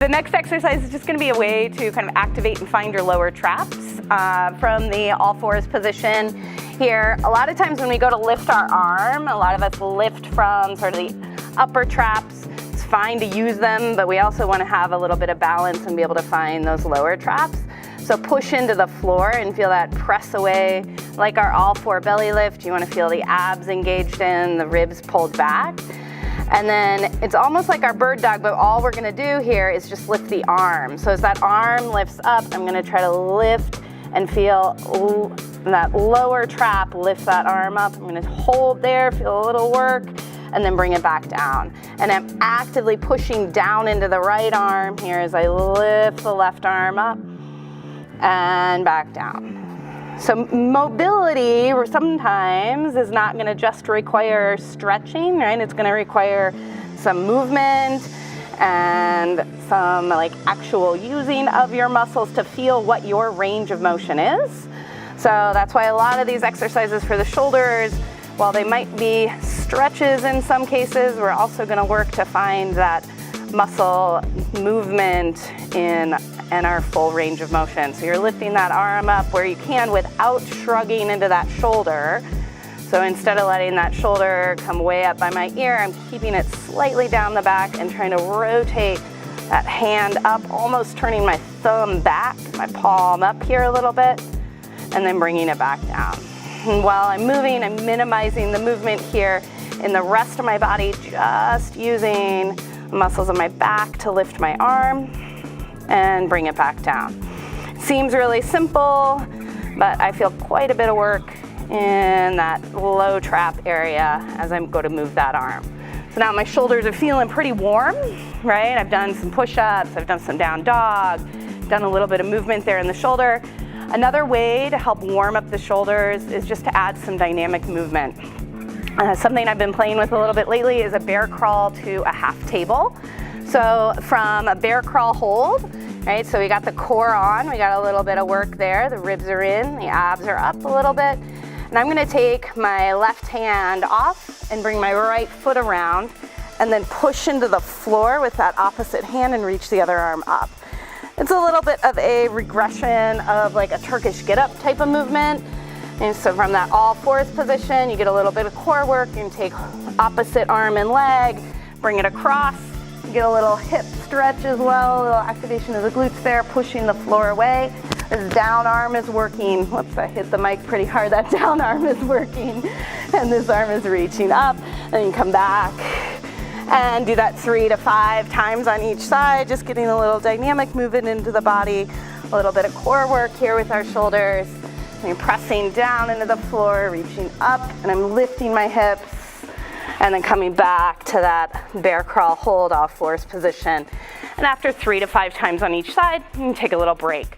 The next exercise is just going to be a way to kind of activate and find your lower traps from the all fours position here. A lot of times when we go to lift our arm, a lot of us lift from sort of the upper traps. It's fine to use them, but we also want to have a little bit of balance and be able to find those lower traps. So push into the floor and feel that press away. Like our all four belly lift, you want to feel the abs engaged in, the ribs pulled back. And then it's almost like our bird dog, but all we're gonna do here is just lift the arm. So as that arm lifts up, I'm gonna try to lift and feel that lower trap, lift that arm up. I'm gonna hold there, feel a little work, and then bring it back down. And I'm actively pushing down into the right arm here as I lift the left arm up and back down. So mobility sometimes is not going to just require stretching, right? It's going to require some movement and some like actual using of your muscles to feel what your range of motion is. So that's why a lot of these exercises for the shoulders, while they might be stretches in some cases, we're also going to work to find that muscle movement in our full range of motion. So you're lifting that arm up where you can without shrugging into that shoulder. So instead of letting that shoulder come way up by my ear, I'm keeping it slightly down the back and trying to rotate that hand up, almost turning my thumb back, my palm up here a little bit, and then bringing it back down. And while I'm moving, I'm minimizing the movement here in the rest of my body, just using the muscles of my back to lift my arm and bring it back down. Seems really simple, but I feel quite a bit of work in that low trap area as I go to move that arm. So now my shoulders are feeling pretty warm, right? I've done some push-ups, I've done some down dog, done a little bit of movement there in the shoulder. Another way to help warm up the shoulders is just to add some dynamic movement. Something I've been playing with a little bit lately is a bear crawl to a half table. So from a bear crawl hold, right, so we got the core on, we got a little bit of work there, the ribs are in, the abs are up a little bit, and I'm gonna take my left hand off and bring my right foot around and then push into the floor with that opposite hand and reach the other arm up. It's a little bit of a regression of like a Turkish get-up type of movement. And so from that all fours position, you get a little bit of core work. You can take opposite arm and leg, bring it across. You get a little hip stretch as well, a little activation of the glutes there, pushing the floor away. This down arm is working. Whoops, I hit the mic pretty hard. That down arm is working. And this arm is reaching up. And you come back and do that 3 to 5 times on each side, just getting a little dynamic movement into the body, a little bit of core work here with our shoulders. I'm pressing down into the floor, reaching up, and I'm lifting my hips, and then coming back to that bear crawl hold all fours position. And after 3 to 5 times on each side, you can take a little break.